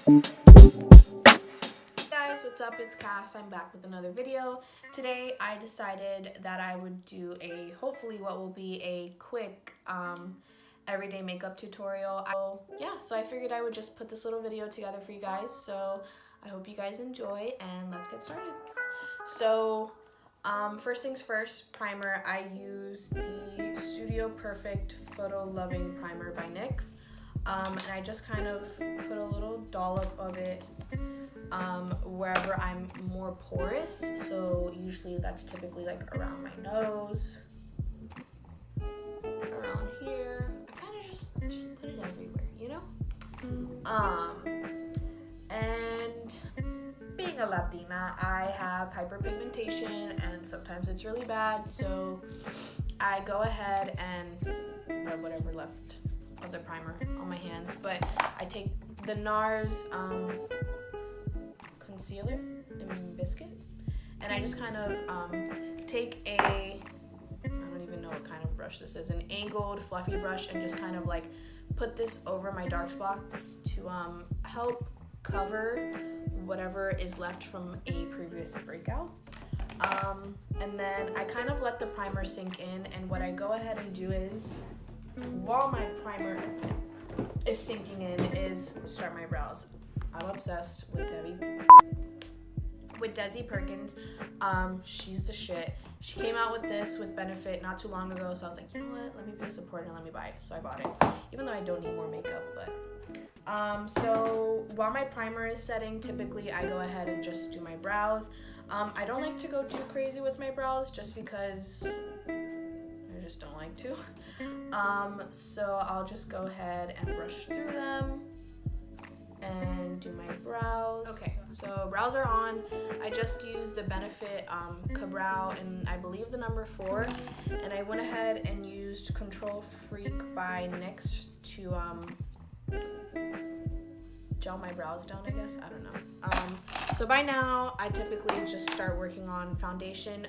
Guys, what's up? It's Cass. I'm back with another video. Today I decided that I would do hopefully what will be a quick everyday makeup tutorial. So I figured I would just put this little video together for you guys. So I hope you guys enjoy, and let's get started. So first things first, primer. I use the Studio Perfect Photo Loving Primer by NYX. And I just kind of put a little dollop of it wherever I'm more porous. So usually that's typically like around my nose, around here. I kind of just put it everywhere, you know? And being a Latina, I have hyperpigmentation and sometimes it's really bad. So I go ahead and rub whatever left of the primer on my hands, but I take the NARS concealer in Biscuit, and I just kind of take I don't even know what kind of brush this is, an angled fluffy brush, and just kind of like put this over my dark spots to help cover whatever is left from a previous breakout. And then I kind of let the primer sink in, and what I go ahead and do is, while my primer is sinking in, is start my brows. I'm obsessed with Desi Perkins. She's the shit. She came out with this with Benefit not too long ago, so I was like, you know what, let me be a supporter and let me buy it. So I bought it, even though I don't need more makeup. But so while my primer is setting, typically I go ahead and just do my brows. I don't like to go too crazy with my brows just because I just don't like to. So I'll just go ahead and brush through them and do my brows. Okay, so brows are on. I just used the Benefit Ka-Brow in, I believe, the number 4, and I went ahead and used Control Freak by NYX to gel my brows down, I guess. I don't know. So by now I typically just start working on foundation.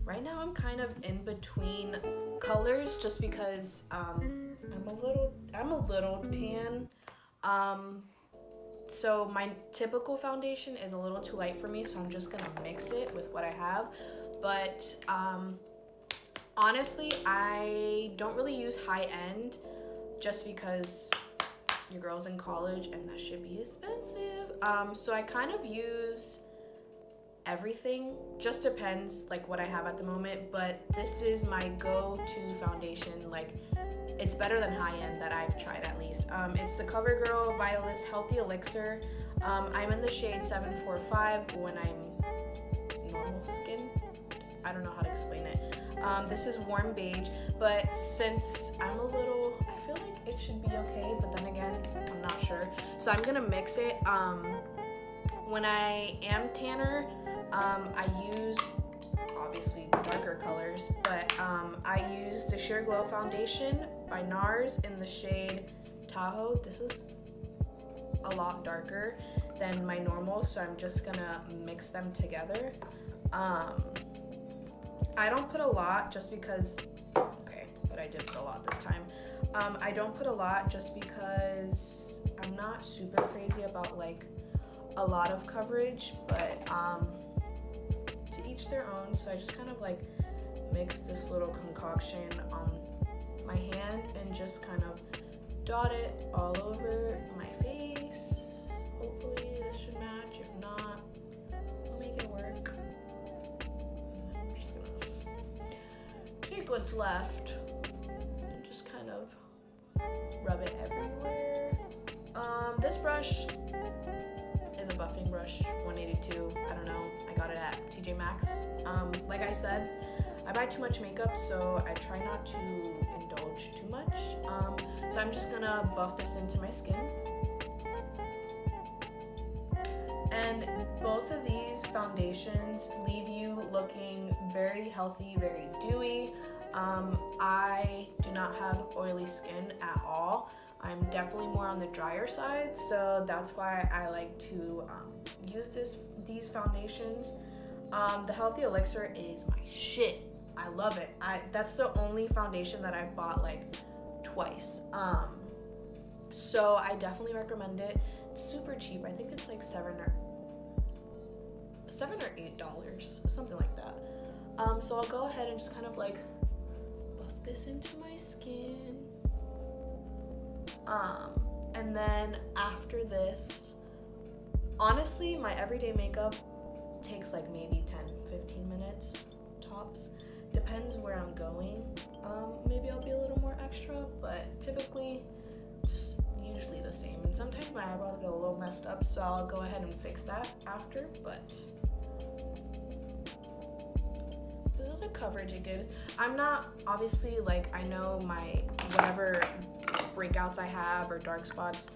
Right now I'm kind of in between colors just because I'm a little tan. So my typical foundation is a little too light for me, so I'm just gonna mix it with what I have. But honestly, I don't really use high end just because your girl's in college and that should be expensive. So I kind of use everything, just depends like what I have at the moment, but this is my go-to foundation. Like, it's better than high-end that I've tried, at least. It's the CoverGirl Vitalist Healthy Elixir. I'm in the shade 745 when I'm normal skin. I don't know how to explain it. This is warm beige, but since I'm a little, I feel like it should be okay, but then again, I'm not sure. So I'm gonna mix it. When I am tanner, I use obviously darker colors, but I use the Sheer Glow Foundation by NARS in the shade Tahoe. This is a lot darker than my normal, so I'm just gonna mix them together. I don't put a lot just because, okay, but I did put a lot this time. I don't put a lot just because I'm not super crazy about like a lot of coverage, but to each their own. So I just kind of like mix this little concoction on my hand and just kind of dot it all over my face. Hopefully this should match. If not, I'll make it work. I'm just gonna take what's left and just kind of rub it everywhere. This brush is a buffing brush, 182. I don't know. I got it at TJ Maxx. Like I said, I buy too much makeup, so I try not to indulge too much. So I'm just gonna buff this into my skin. And both of these foundations leave you looking very healthy, very dewy. I do not have oily skin at all. I'm definitely more on the drier side, so that's why I like to use these foundations. The Healthy Elixir is my shit. I love it. That's the only foundation that I've bought like twice. So I definitely recommend it. super cheap. I think it's like $7 or $8, something like that. So I'll go ahead and just kind of like buff this into my skin. And then after this, honestly, my everyday makeup takes like maybe 10-15 minutes tops. Depends where I'm going. Maybe I'll be a little more extra, but typically it's usually the same. And sometimes my eyebrows get a little messed up, so I'll go ahead and fix that after. But this is the coverage it gives. I'm not, obviously, like, I know my whatever breakouts I have or dark spots,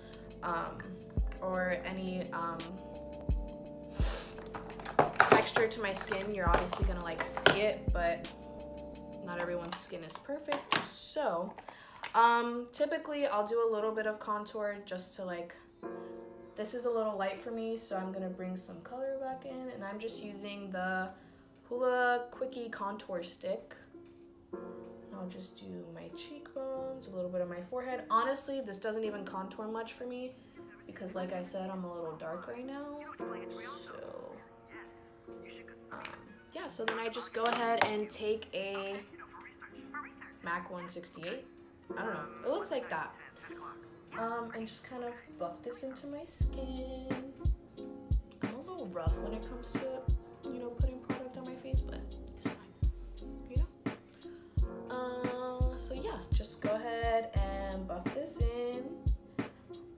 or any texture to my skin, you're obviously gonna like see it, but not everyone's skin is perfect. So typically I'll do a little bit of contour just to like, this is a little light for me, so I'm gonna bring some color back in, and I'm just using the Hoola Quickie contour stick. I'll just do my cheekbones, a little bit of my forehead. Honestly, this doesn't even contour much for me because, like I said, I'm a little dark right now. So, yeah, so then I just go ahead and take a MAC 168. I don't know, it looks like that. And just kind of buff this into my skin. I'm a little rough when it comes to, you know, putting product on my face, but it's fine, you know? So yeah, just go ahead and buff this in.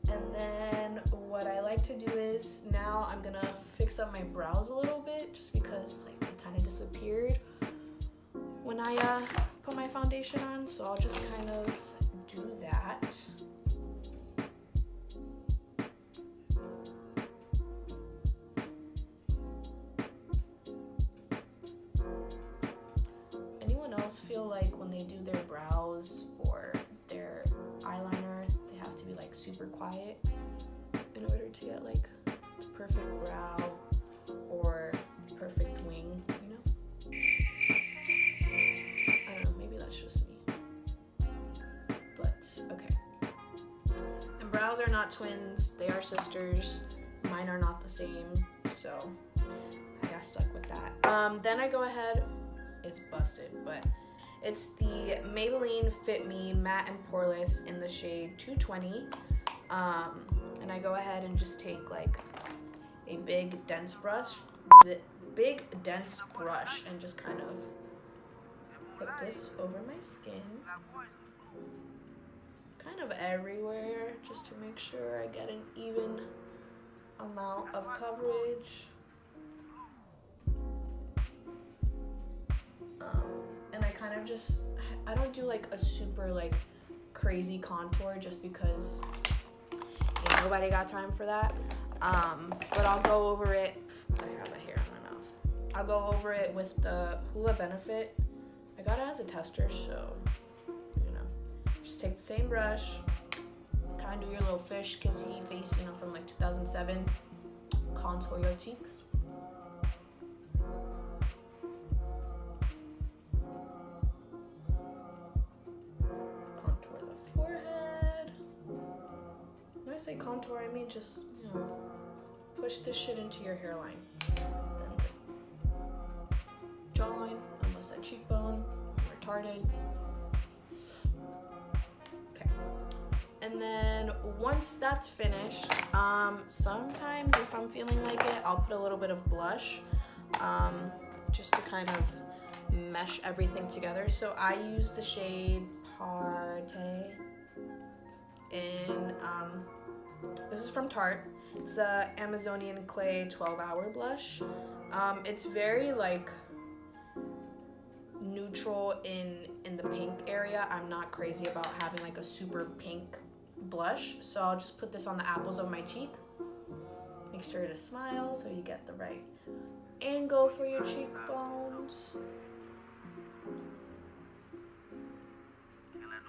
And then what I like to do is, now I'm gonna fix up my brows a little bit, just because like they kind of disappeared when I put my foundation on. So I'll just kind of do that. Anyone else feel like when they do their brows or their eyeliner, they have to be like super quiet in order to get like perfect brow or perfect wing, you know? I don't know, maybe that's just me. But okay. And brows are not twins, they are sisters. Mine are not the same, so I got stuck with that. Then I go ahead, it's busted, but it's the Maybelline Fit Me Matte and Poreless in the shade 220. And I go ahead and just take like a big dense brush, and just kind of put this over my skin, kind of everywhere, just to make sure I get an even amount of coverage. And I kind of just, I don't do like a super like crazy contour just because, you know, nobody got time for that. But I'll go over it, I have a hair in my mouth. I'll go over it with the Hoola Benefit. I got it as a tester, so, you know, just take the same brush, kind of do your little fish kissy face, you know, from like 2007, contour your cheeks. When I say contour, I mean just, you know, push this shit into your hairline. Then jawline, almost that cheekbone, retarded. Okay. And then once that's finished, sometimes if I'm feeling like it, I'll put a little bit of blush, just to kind of mesh everything together. So I use the shade Partey in, this is from Tarte. It's the Amazonian Clay 12-Hour Blush. It's very like neutral in the pink area. I'm not crazy about having like a super pink blush, so I'll just put this on the apples of my cheek. Make sure to smile so you get the right angle for your cheekbones.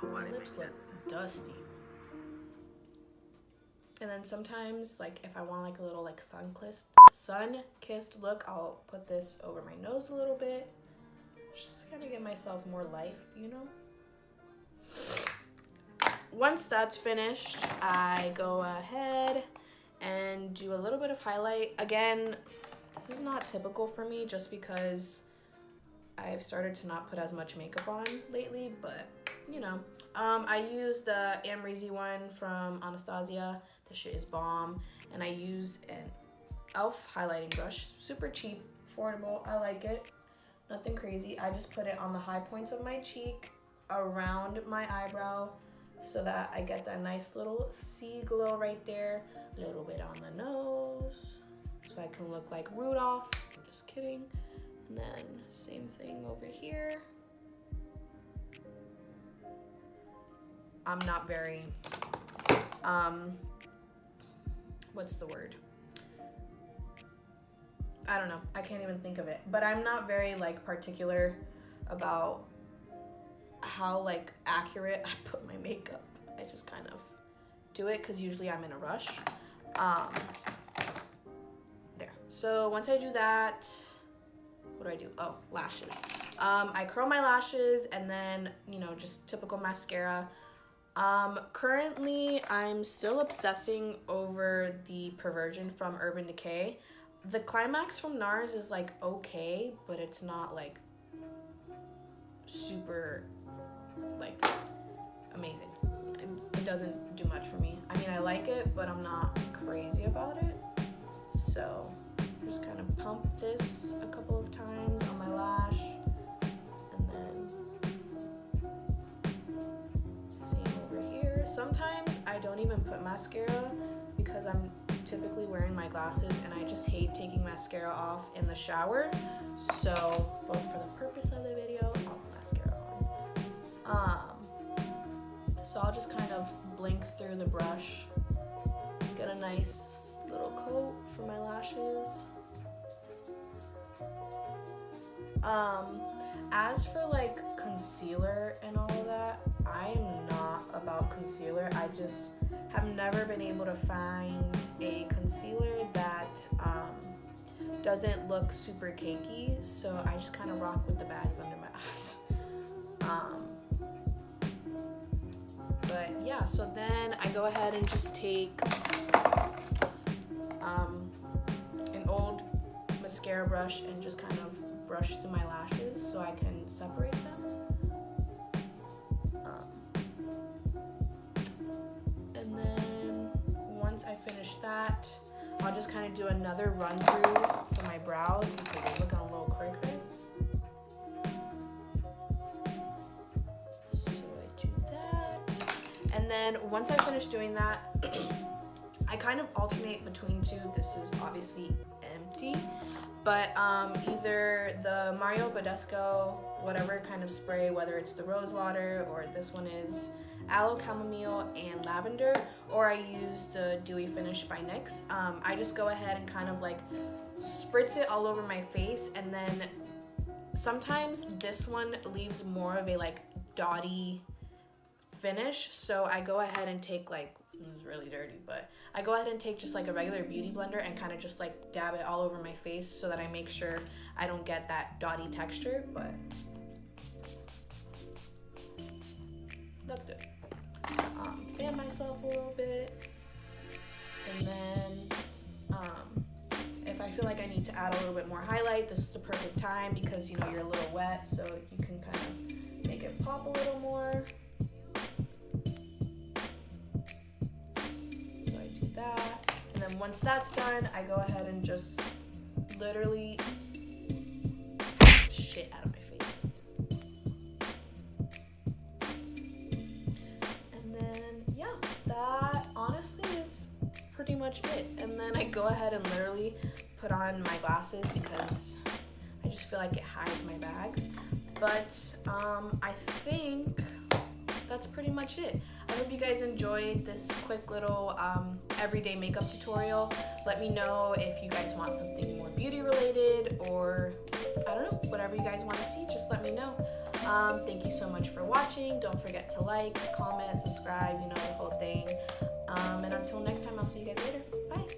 My lips look dusty. And then sometimes, like if I want like a little like sun-kissed look, I'll put this over my nose a little bit. Just kind of give myself more life, you know? Once that's finished, I go ahead and do a little bit of highlight. Again, this is not typical for me just because I've started to not put as much makeup on lately, but you know. I use the Amrezy one from Anastasia. This shit is bomb. And I use an e.l.f. highlighting brush. Super cheap, affordable. I like it. Nothing crazy. I just put it on the high points of my cheek, around my eyebrow, so that I get that nice little sea glow right there. A little bit on the nose, so I can look like Rudolph. I'm just kidding. And then same thing over here. I'm not very, what's the word? I don't know, I can't even think of it, but I'm not very like particular about how like accurate I put my makeup. I just kind of do it because usually I'm in a rush. There, so once I do that, what do I do? Oh, lashes. I curl my lashes and then, you know, just typical mascara. Currently I'm still obsessing over the Perversion from Urban Decay. The Climax from NARS is like okay, but it's not like super like amazing. It doesn't do much for me. I mean, I like it, but I'm not crazy about it. So just kind of pump this a couple of times on my lash. Sometimes I don't even put mascara because I'm typically wearing my glasses and I just hate taking mascara off in the shower. So, but for the purpose of the video, I'll put mascara on. So I'll just kind of blink through the brush, get a nice little coat for my lashes. As for like concealer and all of that, I am not about concealer. I just have never been able to find a concealer that doesn't look super cakey, so I just kind of rock with the bags under my eyes. But yeah, so then I go ahead and just take an old mascara brush and just kind of brush through my lashes so I can separate them. And then once I finish that, I'll just kind of do another run through for my brows because they're looking a little cray-cray. So I do that. And then once I finish doing that, I kind of alternate between two. This is obviously empty. But either the Mario Badescu, whatever kind of spray, whether it's the rose water or this one is aloe, chamomile, and lavender, or I use the Dewy Finish by NYX. I just go ahead and kind of like spritz it all over my face, and then sometimes this one leaves more of a like dotty finish, so I go ahead and take like, it's really dirty, but I go ahead and take just like a regular beauty blender and kind of just like dab it all over my face so that I make sure I don't get that dotty texture, but that's good. Fan myself a little bit, and then if I feel like I need to add a little bit more highlight, this is the perfect time because you know you're a little wet, so you can kind of make it pop a little more. That, and then once that's done, I go ahead and just literally shit out of my face. And then yeah, that honestly is pretty much it. And then I go ahead and literally put on my glasses because I just feel like it hides my bags. But I think that's pretty much it. I hope you guys enjoyed this quick little everyday makeup tutorial. Let me know if you guys want something more beauty related, or I don't know, whatever you guys want to see, just let me know. Thank you so much for watching. Don't forget to like, comment, subscribe, you know, the whole thing. And until next time, I'll see you guys later. Bye.